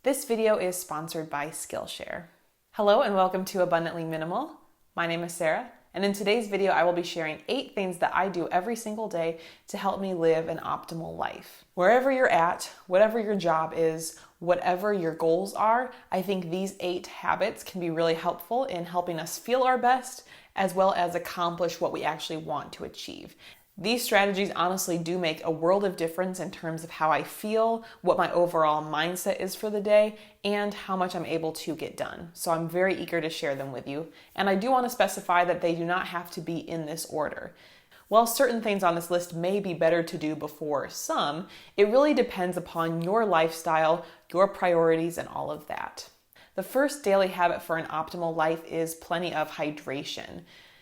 This video is sponsored by Skillshare. Hello and welcome to Abundantly Minimal. My name is Sarah, and in today's video I will be sharing 8 things that I do every single day to help me live an optimal life. Wherever you're at, whatever your job is, whatever your goals are, I think these 8 habits can be really helpful in helping us feel our best as well as accomplish what we actually want to achieve. These strategies honestly do make a world of difference in terms of how I feel, what my overall mindset is for the day, and how much I'm able to get done. So I'm very eager to share them with you. And I do want to specify that they do not have to be in this order. While certain things on this list may be better to do before some, it really depends upon your lifestyle, your priorities, and all of that. The first daily habit for an optimal life is plenty of hydration.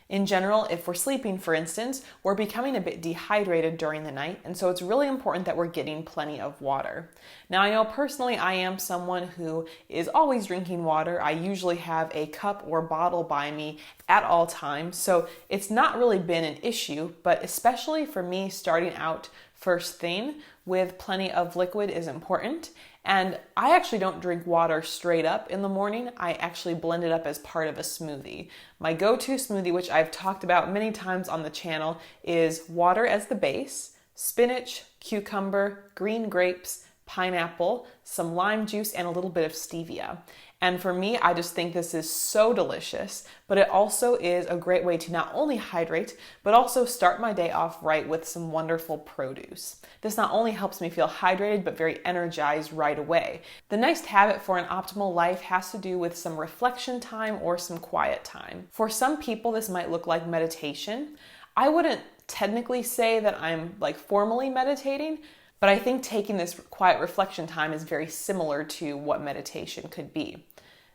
In general, if we're sleeping, for instance, we're becoming a bit dehydrated during the night, and so it's really important that we're getting plenty of water. Now, I know personally I am someone who is always drinking water. I usually have a cup or bottle by me at all times, so it's not really been an issue, but especially for me starting out first thing with plenty of liquid is important. And I actually don't drink water straight up in the morning. I actually blend it up as part of a smoothie. My go-to smoothie, which I've talked about many times on the channel, is water as the base, spinach, cucumber, green grapes, pineapple, some lime juice, and a little bit of stevia. And for me, I just think this is so delicious, but it also is a great way to not only hydrate, but also start my day off right with some wonderful produce. This not only helps me feel hydrated, but very energized right away. The next habit for an optimal life has to do with some reflection time or some quiet time. For some people, this might look like meditation. I wouldn't technically say that I'm formally meditating, but I think taking this quiet reflection time is very similar to what meditation could be.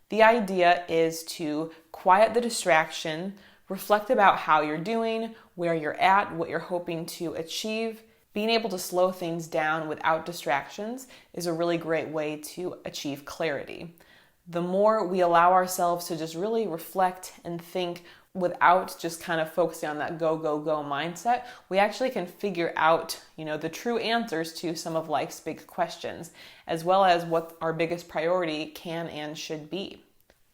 The idea is to quiet the distraction, reflect about how you're doing, where you're at, what you're hoping to achieve. Being able to slow things down without distractions is a really great way to achieve clarity. The more we allow ourselves to just really reflect and think without just kind of focusing on that go, go, go mindset, we actually can figure out, the true answers to some of life's big questions, as well as what our biggest priority can and should be.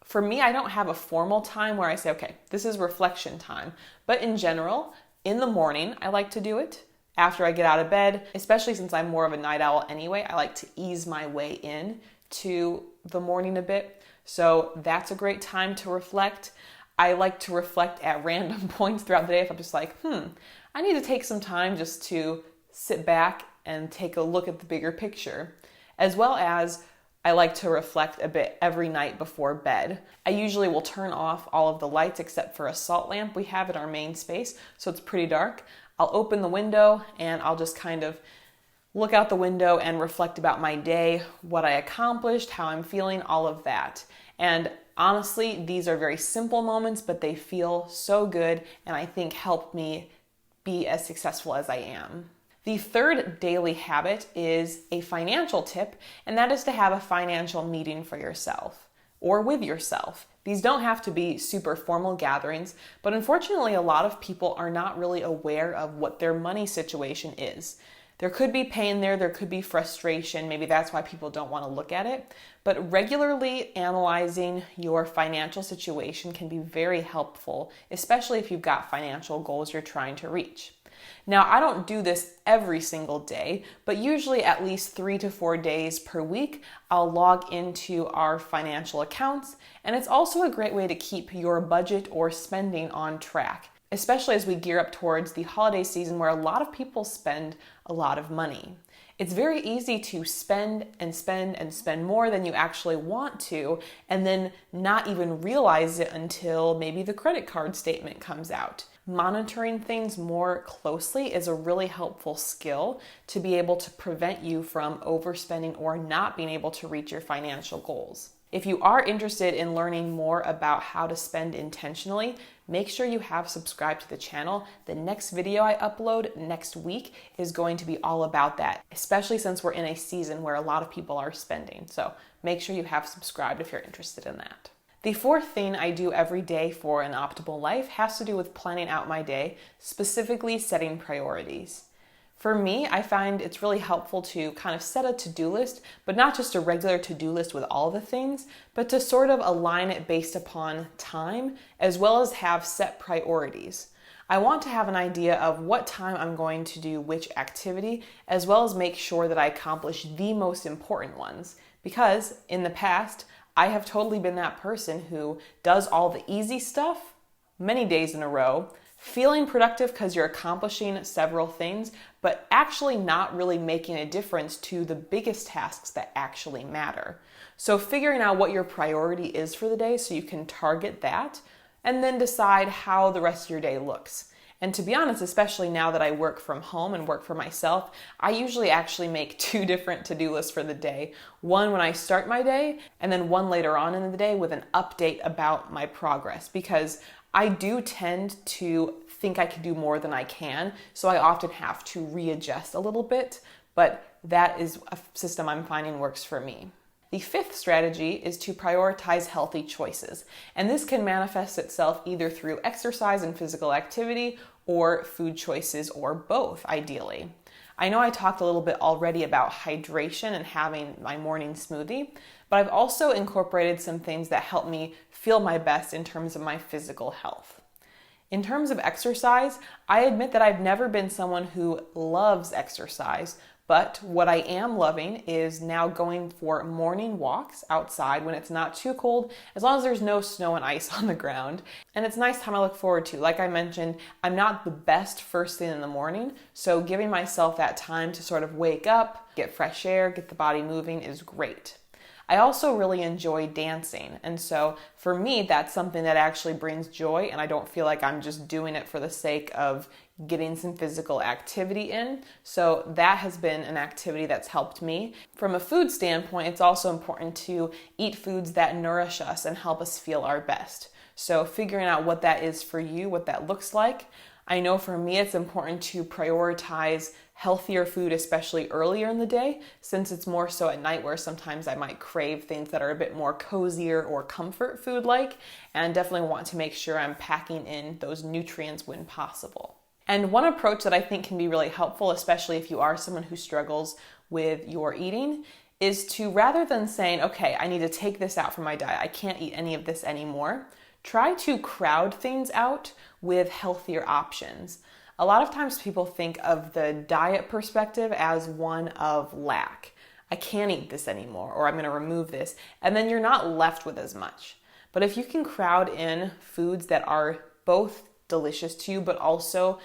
For me, I don't have a formal time where I say, okay, this is reflection time. But in general, in the morning, I like to do it. After I get out of bed, especially since I'm more of a night owl anyway, I like to ease my way in to the morning a bit. So that's a great time to reflect. I like to reflect at random points throughout the day if I'm just like, I need to take some time just to sit back and take a look at the bigger picture. As well as I like to reflect a bit every night before bed. I usually will turn off all of the lights except for a salt lamp we have in our main space, so it's pretty dark. I'll open the window and I'll just kind of look out the window and reflect about my day, what I accomplished, how I'm feeling, all of that. And honestly, these are very simple moments, but they feel so good and I think help me be as successful as I am. The third daily habit is a financial tip, and that is to have a financial meeting for yourself or with yourself. These don't have to be super formal gatherings, but unfortunately, a lot of people are not really aware of what their money situation is. There could be pain there could be frustration, maybe that's why people don't want to look at it, but regularly analyzing your financial situation can be very helpful, especially if you've got financial goals you're trying to reach. Now, I don't do this every single day, but usually at least 3 to 4 days per week, I'll log into our financial accounts, and it's also a great way to keep your budget or spending on track, especially as we gear up towards the holiday season where a lot of people spend a lot of money. It's very easy to spend and spend and spend more than you actually want to, and then not even realize it until maybe the credit card statement comes out. Monitoring things more closely is a really helpful skill to be able to prevent you from overspending or not being able to reach your financial goals. If you are interested in learning more about how to spend intentionally, make sure you have subscribed to the channel. The next video I upload next week is going to be all about that, especially since we're in a season where a lot of people are spending. So make sure you have subscribed if you're interested in that. The fourth thing I do every day for an optimal life has to do with planning out my day, specifically setting priorities. For me, I find it's really helpful to kind of set a to-do list, but not just a regular to-do list with all the things, but to sort of align it based upon time, as well as have set priorities. I want to have an idea of what time I'm going to do which activity, as well as make sure that I accomplish the most important ones. Because in the past, I have totally been that person who does all the easy stuff many days in a row, feeling productive because you're accomplishing several things, but actually not really making a difference to the biggest tasks that actually matter. So figuring out what your priority is for the day so you can target that, and then decide how the rest of your day looks. And to be honest, especially now that I work from home and work for myself, I usually actually make 2 different to-do lists for the day. One when I start my day, and then one later on in the day with an update about my progress, because I do tend to think I can do more than I can, so I often have to readjust a little bit, but that is a system I'm finding works for me. The 5th strategy is to prioritize healthy choices, and this can manifest itself either through exercise and physical activity or food choices, or both, ideally. I know I talked a little bit already about hydration and having my morning smoothie, but I've also incorporated some things that help me feel my best in terms of my physical health. In terms of exercise, I admit that I've never been someone who loves exercise, but what I am loving is now going for morning walks outside when it's not too cold, as long as there's no snow and ice on the ground. And it's a nice time I look forward to. Like I mentioned, I'm not the best first thing in the morning, so giving myself that time to sort of wake up, get fresh air, get the body moving is great. I also really enjoy dancing, and so for me, that's something that actually brings joy, and I don't feel like I'm just doing it for the sake of getting some physical activity in. So that has been an activity that's helped me. From a food standpoint, it's also important to eat foods that nourish us and help us feel our best. So figuring out what that is for you, what that looks like. I know for me, it's important to prioritize healthier food, especially earlier in the day, since it's more so at night where sometimes I might crave things that are a bit more cozier or comfort food like, and definitely want to make sure I'm packing in those nutrients when possible. And one approach that I think can be really helpful, especially if you are someone who struggles with your eating, is to, rather than saying, okay, I need to take this out from my diet, I can't eat any of this anymore, try to crowd things out with healthier options. A lot of times people think of the diet perspective as one of lack. I can't eat this anymore, or I'm going to remove this, and then you're not left with as much. But if you can crowd in foods that are both delicious to you, but also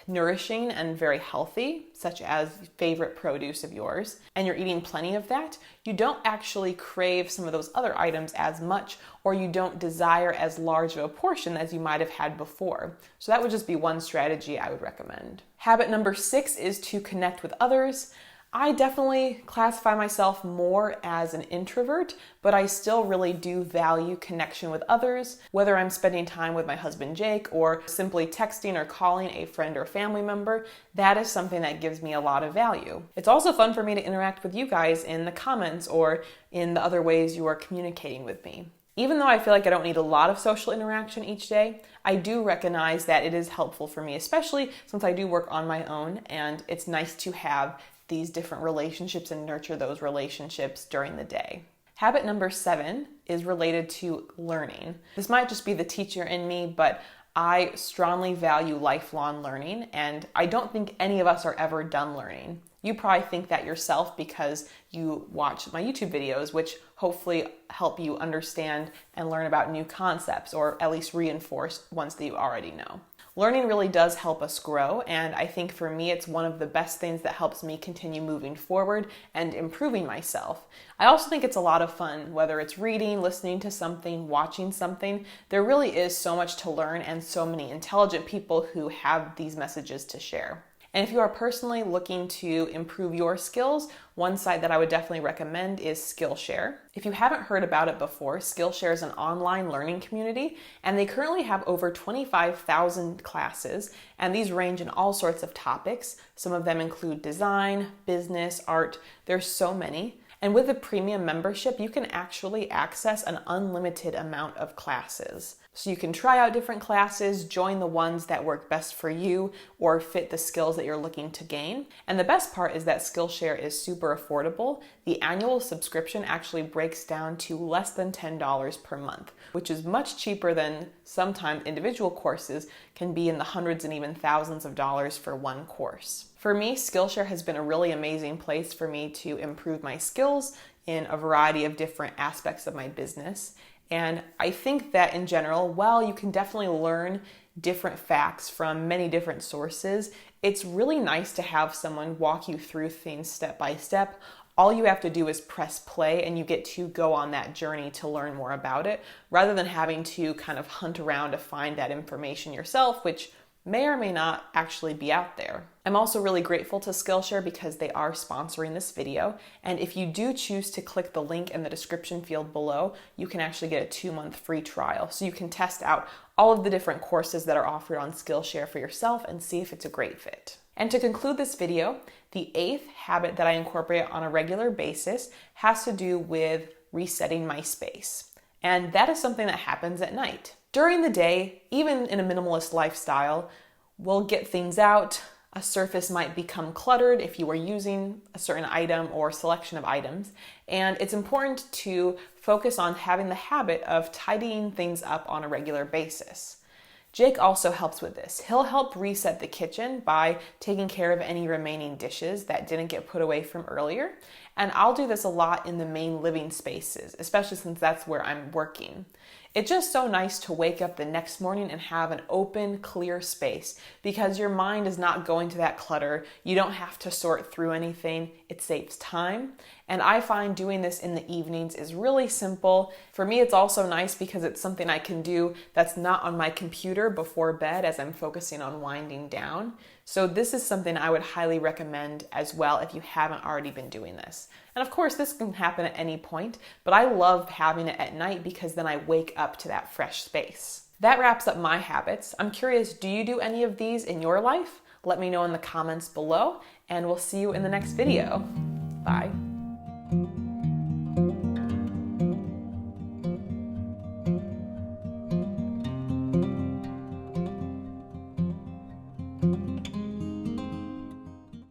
nourishing and very healthy, such as favorite produce of yours, and you're eating plenty of that, you don't actually crave some of those other items as much, or you don't desire as large of a portion as you might have had before. So that would just be one strategy I would recommend. Habit number 6 is to connect with others. I definitely classify myself more as an introvert, but I still really do value connection with others, whether I'm spending time with my husband Jake or simply texting or calling a friend or family member. That is something that gives me a lot of value. It's also fun for me to interact with you guys in the comments or in the other ways you are communicating with me. Even though I feel like I don't need a lot of social interaction each day, I do recognize that it is helpful for me, especially since I do work on my own, and it's nice to have these different relationships and nurture those relationships during the day. Habit number 7 is related to learning. This might just be the teacher in me, but I strongly value lifelong learning, and I don't think any of us are ever done learning. You probably think that yourself because you watch my YouTube videos, which hopefully help you understand and learn about new concepts, or at least reinforce ones that you already know. Learning really does help us grow, and I think for me it's one of the best things that helps me continue moving forward and improving myself. I also think it's a lot of fun, whether it's reading, listening to something, watching something. There really is so much to learn and so many intelligent people who have these messages to share. And if you are personally looking to improve your skills, one site that I would definitely recommend is Skillshare. If you haven't heard about it before, Skillshare is an online learning community, and they currently have over 25,000 classes, and these range in all sorts of topics. Some of them include design, business, art. There's so many. And with a premium membership, you can actually access an unlimited amount of classes. So you can try out different classes, join the ones that work best for you or fit the skills that you're looking to gain. And the best part is that Skillshare is super affordable. The annual subscription actually breaks down to less than $10 per month, which is much cheaper than sometimes individual courses can be in the hundreds and even thousands of dollars for one course. For me, Skillshare has been a really amazing place for me to improve my skills in a variety of different aspects of my business. And I think that in general, while you can definitely learn different facts from many different sources, it's really nice to have someone walk you through things step by step. All you have to do is press play and you get to go on that journey to learn more about it, rather than having to kind of hunt around to find that information yourself, which may or may not actually be out there. I'm also really grateful to Skillshare because they are sponsoring this video. And if you do choose to click the link in the description field below, you can actually get a 2-month free trial. So you can test out all of the different courses that are offered on Skillshare for yourself and see if it's a great fit. And to conclude this video, the 8th habit that I incorporate on a regular basis has to do with resetting my space. And that is something that happens at night. During the day, even in a minimalist lifestyle, we'll get things out. A surface might become cluttered if you are using a certain item or selection of items. And it's important to focus on having the habit of tidying things up on a regular basis. Jake also helps with this. He'll help reset the kitchen by taking care of any remaining dishes that didn't get put away from earlier. And I'll do this a lot in the main living spaces, especially since that's where I'm working. It's just so nice to wake up the next morning and have an open, clear space because your mind is not going to that clutter. You don't have to sort through anything. It saves time. And I find doing this in the evenings is really simple. For me, it's also nice because it's something I can do that's not on my computer before bed as I'm focusing on winding down. So this is something I would highly recommend as well if you haven't already been doing this. And of course, this can happen at any point, but I love having it at night because then I wake up to that fresh space. That wraps up my habits. I'm curious, do you do any of these in your life? Let me know in the comments below, and we'll see you in the next video. Bye.